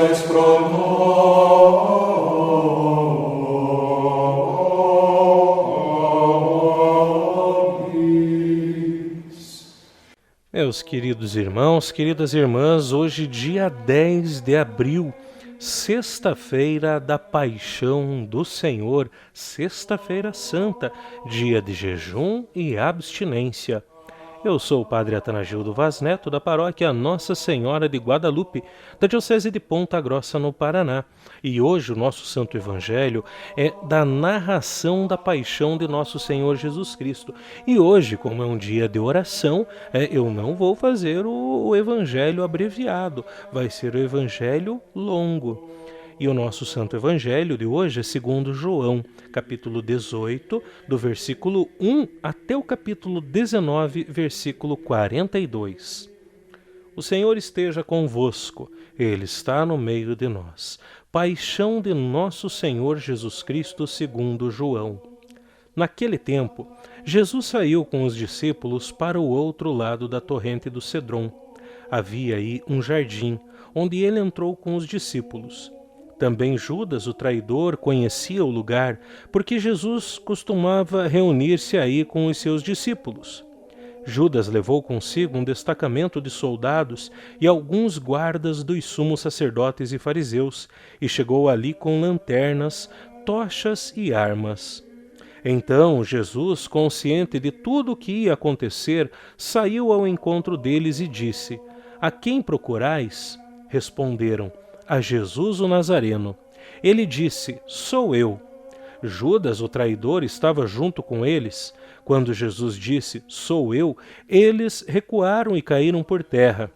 intercessions pro nobis. Meus queridos irmãos, queridas irmãs, hoje dia 10 de abril, sexta-feira da Paixão do Senhor, sexta-feira santa, dia de jejum e abstinência. Eu sou o Padre Atanagildo Vaz Neto, da paróquia Nossa Senhora de Guadalupe, da Diocese de Ponta Grossa, no Paraná. E hoje o nosso Santo Evangelho é da narração da paixão de nosso Senhor Jesus Cristo. E hoje, como é um dia de oração, eu não vou fazer o Evangelho abreviado, vai ser o Evangelho longo. E o nosso Santo Evangelho de hoje é segundo João, capítulo 18, do versículo 1 até o capítulo 19, versículo 42. O Senhor esteja convosco, Ele está no meio de nós. Paixão de nosso Senhor Jesus Cristo segundo João. Naquele tempo, Jesus saiu com os discípulos para o outro lado da torrente do Cedron. Havia aí um jardim, onde ele entrou com os discípulos. Também Judas, o traidor, conhecia o lugar, porque Jesus costumava reunir-se aí com os seus discípulos. Judas levou consigo um destacamento de soldados e alguns guardas dos sumos sacerdotes e fariseus, e chegou ali com lanternas, tochas e armas. Então Jesus, consciente de tudo o que ia acontecer, saiu ao encontro deles e disse: "A quem procurais?" Responderam: "A Jesus o Nazareno." Ele disse: "Sou eu." Judas, o traidor, estava junto com eles. Quando Jesus disse: "Sou eu," eles recuaram e caíram por terra.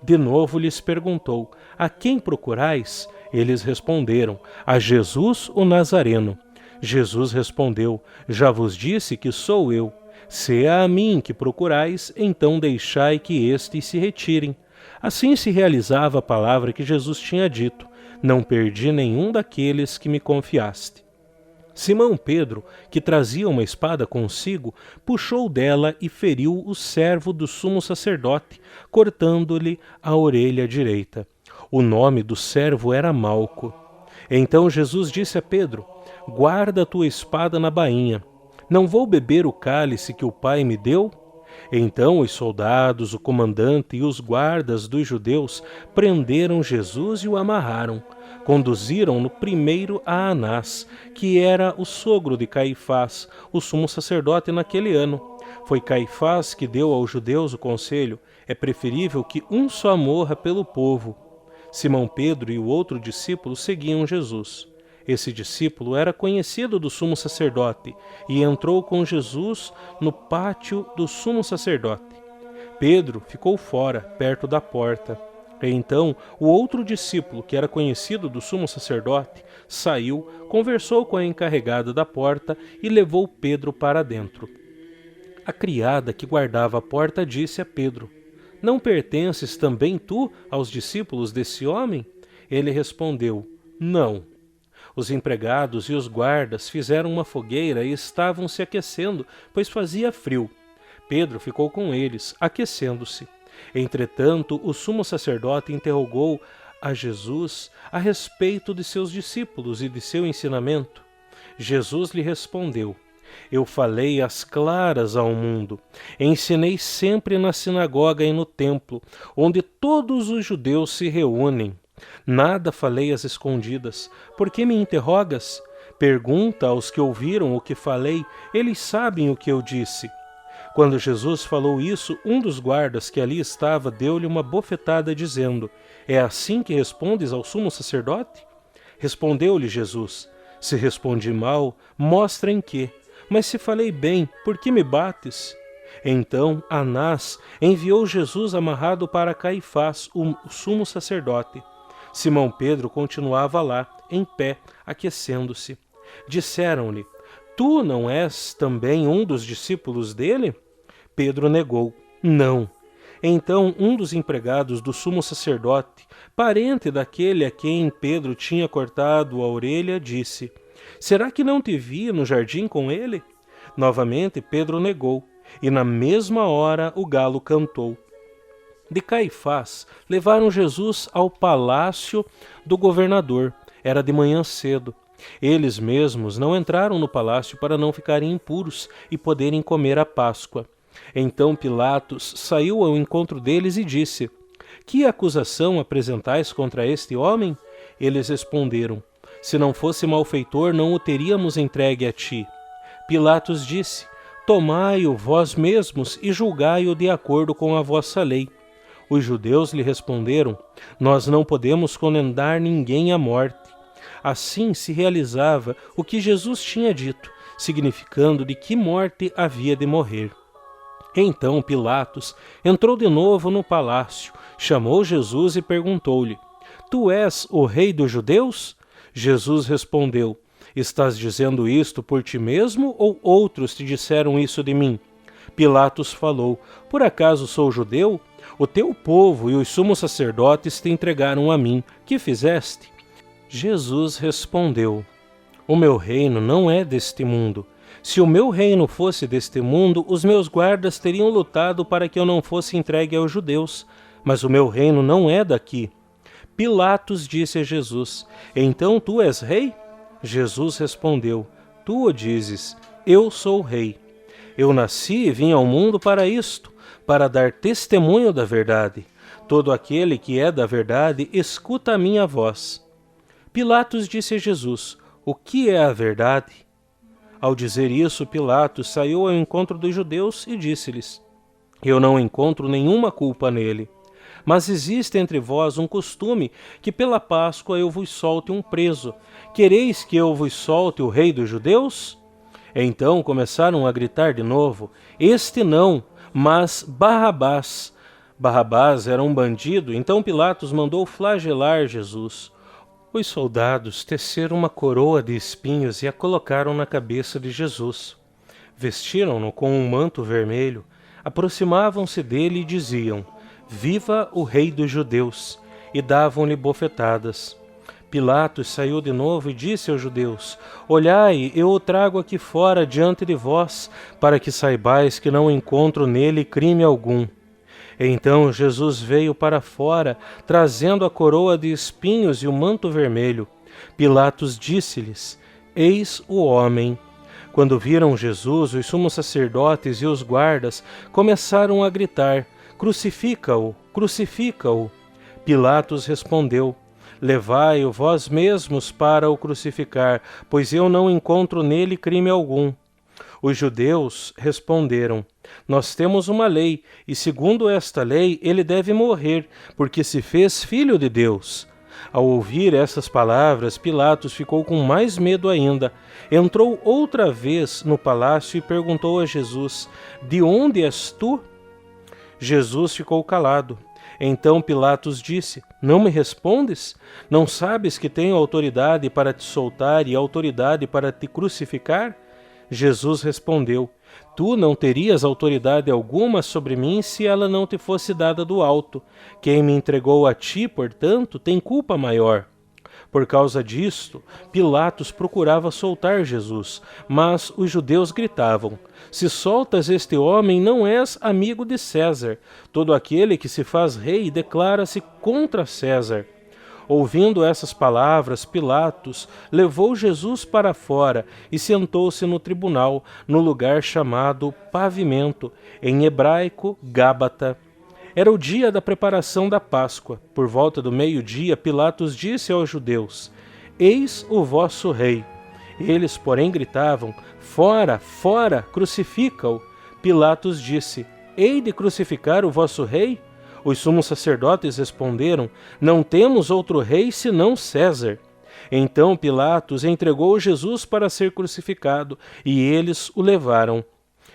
De novo lhes perguntou: "A quem procurais?" Eles responderam: "A Jesus o Nazareno." Jesus respondeu: "Já vos disse que sou eu. Se é a mim que procurais, então deixai que estes se retirem." Assim se realizava a palavra que Jesus tinha dito: "Não perdi nenhum daqueles que me confiaste." Simão Pedro, que trazia uma espada consigo, puxou dela e feriu o servo do sumo sacerdote, cortando-lhe a orelha direita. O nome do servo era Malco. Então Jesus disse a Pedro: "Guarda a tua espada na bainha. Não vou beber o cálice que o Pai me deu?" Então os soldados, o comandante e os guardas dos judeus prenderam Jesus e o amarraram. Conduziram-no primeiro a Anás, que era o sogro de Caifás, o sumo sacerdote naquele ano. Foi Caifás que deu aos judeus o conselho: é preferível que um só morra pelo povo. Simão Pedro e o outro discípulo seguiam Jesus. Esse discípulo era conhecido do sumo sacerdote e entrou com Jesus no pátio do sumo sacerdote. Pedro ficou fora, perto da porta. Então, o outro discípulo, que era conhecido do sumo sacerdote, saiu, conversou com a encarregada da porta e levou Pedro para dentro. A criada que guardava a porta disse a Pedro: "Não pertences também tu aos discípulos desse homem?" Ele respondeu: "Não." Os empregados e os guardas fizeram uma fogueira e estavam se aquecendo, pois fazia frio. Pedro ficou com eles, aquecendo-se. Entretanto, o sumo sacerdote interrogou a Jesus a respeito de seus discípulos e de seu ensinamento. Jesus lhe respondeu: "Eu falei às claras ao mundo. Ensinei sempre na sinagoga e no templo, onde todos os judeus se reúnem. Nada falei às escondidas. Por que me interrogas? Pergunta aos que ouviram o que falei, eles sabem o que eu disse." Quando Jesus falou isso, um dos guardas que ali estava deu-lhe uma bofetada, dizendo: "É assim que respondes ao sumo sacerdote?" Respondeu-lhe Jesus: "Se respondi mal, mostra em quê. Mas se falei bem, por que me bates?" Então Anás enviou Jesus amarrado para Caifás, o sumo sacerdote. Simão Pedro continuava lá, em pé, aquecendo-se. Disseram-lhe: "Tu não és também um dos discípulos dele?" Pedro negou: "Não." Então um dos empregados do sumo sacerdote, parente daquele a quem Pedro tinha cortado a orelha, disse: "Será que não te vi no jardim com ele?" Novamente Pedro negou, e na mesma hora o galo cantou. de Caifás, levaram Jesus ao palácio do governador. Era de manhã cedo. Eles mesmos não entraram no palácio para não ficarem impuros e poderem comer a Páscoa. Então Pilatos saiu ao encontro deles e disse: Que acusação apresentais contra este homem? Eles responderam: Se não fosse malfeitor, não o teríamos entregue a ti. Pilatos disse: Tomai-o vós mesmos e julgai-o de acordo com a vossa lei. Os judeus lhe responderam: Nós não podemos condenar ninguém à morte. Assim se realizava o que Jesus tinha dito, significando de que morte havia de morrer. Então Pilatos entrou de novo no palácio, chamou Jesus e perguntou-lhe: Tu és o rei dos judeus? Jesus respondeu: Estás dizendo isto por ti mesmo ou outros te disseram isso de mim? Pilatos falou: Por acaso sou judeu? O teu povo e os sumos sacerdotes te entregaram a mim. Que fizeste? Jesus respondeu: O meu reino não é deste mundo. Se o meu reino fosse deste mundo, os meus guardas teriam lutado para que eu não fosse entregue aos judeus. Mas o meu reino não é daqui. Pilatos disse a Jesus: Então tu és rei? Jesus respondeu: Tu o dizes, eu sou rei. Eu nasci e vim ao mundo para isto, para dar testemunho da verdade. Todo aquele que é da verdade escuta a minha voz. Pilatos disse a Jesus: O que é a verdade? Ao dizer isso, Pilatos saiu ao encontro dos judeus e disse-lhes: Eu não encontro nenhuma culpa nele. Mas existe entre vós um costume que pela Páscoa eu vos solte um preso. Quereis que eu vos solte o rei dos judeus? Então começaram a gritar de novo: Este não, mas Barrabás. Barrabás era um bandido, então Pilatos mandou flagelar Jesus. Os soldados teceram uma coroa de espinhos e a colocaram na cabeça de Jesus. Vestiram-no com um manto vermelho, aproximavam-se dele e diziam: Viva o rei dos judeus! E davam-lhe bofetadas. Pilatos saiu de novo e disse aos judeus: Olhai, eu o trago aqui fora diante de vós, para que saibais que não encontro nele crime algum. Então Jesus veio para fora, trazendo a coroa de espinhos e o manto vermelho. Pilatos disse-lhes: Eis o homem. Quando viram Jesus, os sumos sacerdotes e os guardas começaram a gritar: Crucifica-o! Crucifica-o! Pilatos respondeu: Levai-o vós mesmos para o crucificar, pois eu não encontro nele crime algum. Os judeus responderam: Nós temos uma lei, e segundo esta lei ele deve morrer, porque se fez filho de Deus. Ao ouvir essas palavras, Pilatos ficou com mais medo ainda. Entrou outra vez no palácio e perguntou a Jesus: De onde és tu? Jesus ficou calado. Então Pilatos disse: Não me respondes? Não sabes que tenho autoridade para te soltar e autoridade para te crucificar? Jesus respondeu: Tu não terias autoridade alguma sobre mim se ela não te fosse dada do alto. Quem me entregou a ti, portanto, tem culpa maior. Por causa disto, Pilatos procurava soltar Jesus, mas os judeus gritavam: Se soltas este homem, não és amigo de César. Todo aquele que se faz rei declara-se contra César. Ouvindo essas palavras, Pilatos levou Jesus para fora e sentou-se no tribunal, no lugar chamado Pavimento, em hebraico, Gábata. Era o dia da preparação da Páscoa. Por volta do meio-dia, Pilatos disse aos judeus: Eis o vosso rei. Eles, porém, gritavam: Fora, fora, crucifica-o. Pilatos disse: Hei de crucificar o vosso rei? Os sumos sacerdotes responderam: Não temos outro rei senão César. Então Pilatos entregou Jesus para ser crucificado, e eles o levaram.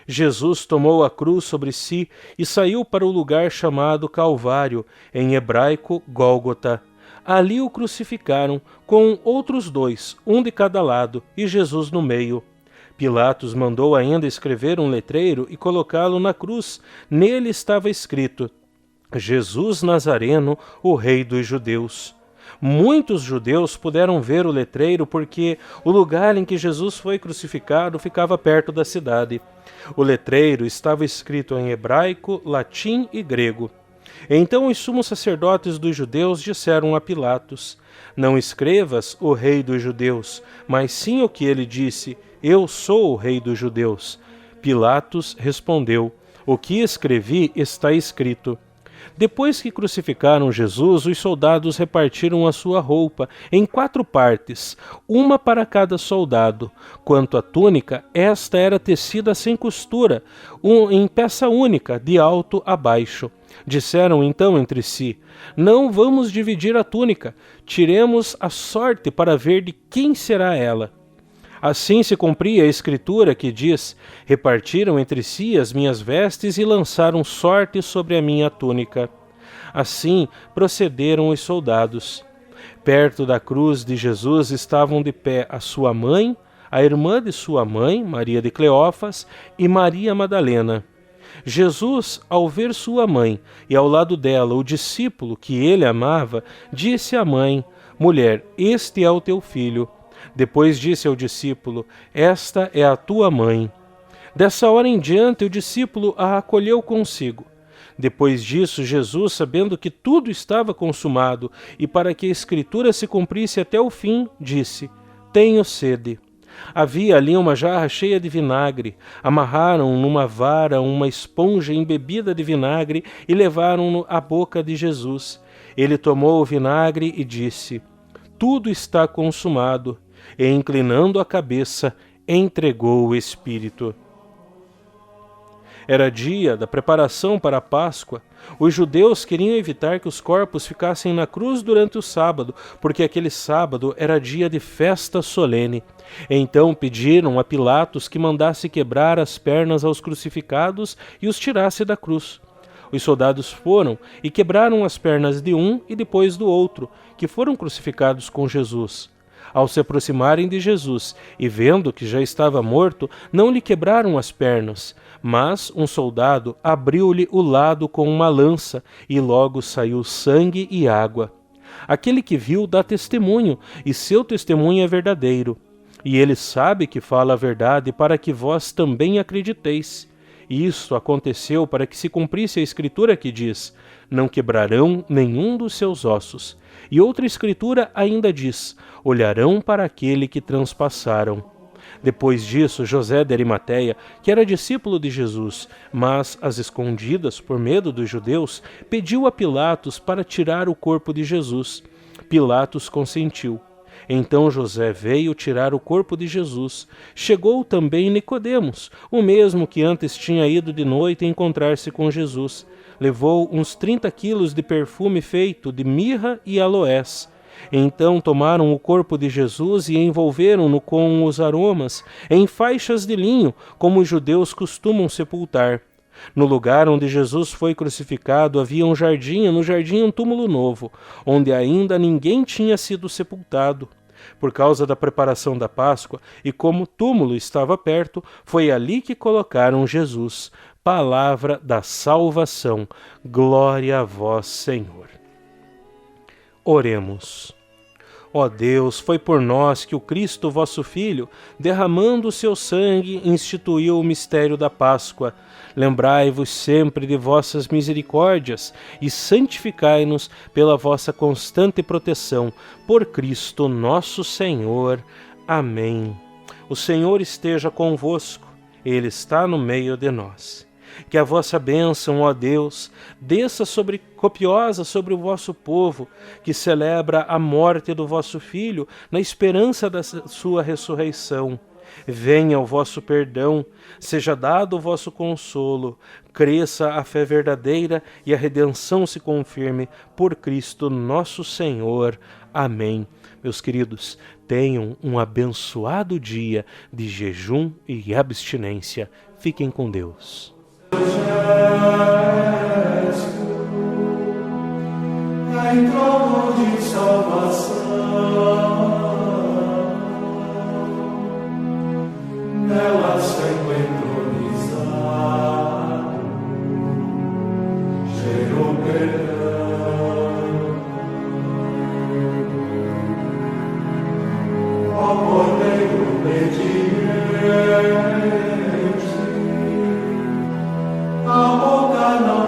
Jesus tomou a cruz sobre si e saiu para o lugar chamado Calvário, em hebraico Gólgota. Ali o crucificaram, com outros dois, um de cada lado, e Jesus no meio. Pilatos mandou ainda escrever um letreiro e colocá-lo na cruz. Nele estava escrito: Jesus Nazareno, o Rei dos Judeus. Muitos judeus puderam ver o letreiro porque o lugar em que Jesus foi crucificado ficava perto da cidade. O letreiro estava escrito em hebraico, latim e grego. Então os sumos sacerdotes dos judeus disseram a Pilatos: Não escrevas o rei dos judeus, mas sim o que ele disse: Eu sou o rei dos judeus. Pilatos respondeu: O que escrevi está escrito. Depois que crucificaram Jesus, os soldados repartiram a sua roupa em 4 partes, uma para cada soldado. Quanto à túnica, esta era tecida sem costura, em peça única, de alto a baixo. Disseram então entre si: Não vamos dividir a túnica, tiremos a sorte para ver de quem será ela. Assim se cumpria a escritura que diz: Repartiram entre si as minhas vestes e lançaram sorte sobre a minha túnica. Assim procederam os soldados. Perto da cruz de Jesus estavam de pé a sua mãe, a irmã de sua mãe, Maria de Cleófas, e Maria Madalena. Jesus, ao ver sua mãe e ao lado dela o discípulo que ele amava, disse à mãe: Mulher, este é o teu filho. Depois disse ao discípulo: Esta é a tua mãe. Dessa hora em diante, o discípulo a acolheu consigo. Depois disso, Jesus, sabendo que tudo estava consumado e para que a Escritura se cumprisse até o fim, disse: Tenho sede. Havia ali uma jarra cheia de vinagre. Amarraram numa vara uma esponja embebida de vinagre e levaram-no à boca de Jesus. Ele tomou o vinagre e disse: Tudo está consumado. E, inclinando a cabeça, entregou o Espírito. Era dia da preparação para a Páscoa. Os judeus queriam evitar que os corpos ficassem na cruz durante o sábado, porque aquele sábado era dia de festa solene. Então pediram a Pilatos que mandasse quebrar as pernas aos crucificados e os tirasse da cruz. Os soldados foram e quebraram as pernas de um e depois do outro, que foram crucificados com Jesus. Ao se aproximarem de Jesus e vendo que já estava morto, não lhe quebraram as pernas, mas um soldado abriu-lhe o lado com uma lança e logo saiu sangue e água. Aquele que viu dá testemunho, e seu testemunho é verdadeiro. E ele sabe que fala a verdade para que vós também acrediteis. Isto aconteceu para que se cumprisse a escritura que diz: Não quebrarão nenhum dos seus ossos. E outra escritura ainda diz: Olharão para aquele que transpassaram. Depois disso, José de Arimateia, que era discípulo de Jesus, mas às escondidas, por medo dos judeus, pediu a Pilatos para tirar o corpo de Jesus. Pilatos consentiu. Então José veio tirar o corpo de Jesus. Chegou também Nicodemos, o mesmo que antes tinha ido de noite encontrar-se com Jesus. Levou uns 30 quilos de perfume feito de mirra e aloés. Então tomaram o corpo de Jesus e envolveram-no com os aromas em faixas de linho, como os judeus costumam sepultar. No lugar onde Jesus foi crucificado havia um jardim, no jardim um túmulo novo, onde ainda ninguém tinha sido sepultado. Por causa da preparação da Páscoa, e como o túmulo estava perto, foi ali que colocaram Jesus. Palavra da salvação. Glória a vós, Senhor. Oremos. Ó Deus, foi por nós que o Cristo, vosso Filho, derramando o seu sangue, instituiu o mistério da Páscoa. Lembrai-vos sempre de vossas misericórdias e santificai-nos pela vossa constante proteção. Por Cristo nosso Senhor. Amém. O Senhor esteja convosco. Ele está no meio de nós. Que a vossa bênção, ó Deus, desça copiosa sobre o vosso povo, que celebra a morte do vosso Filho, na esperança da sua ressurreição. Venha o vosso perdão, seja dado o vosso consolo, cresça a fé verdadeira e a redenção se confirme por Cristo nosso Senhor. Amém. Meus queridos, tenham um abençoado dia de jejum e abstinência. Fiquem com Deus. Em trono de salvação, nela se entronizado, gerou perdão. Ó Cordeiro obediente, a boca não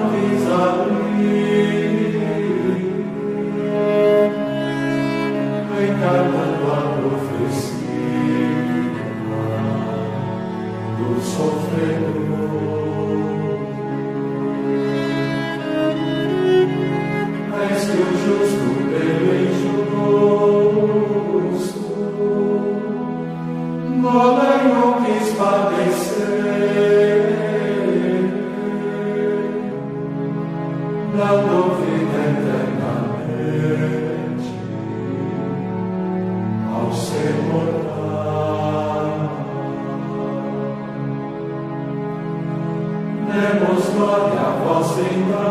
dando vida eternamente ao ser mortal. Demos glória a vós, Trindade,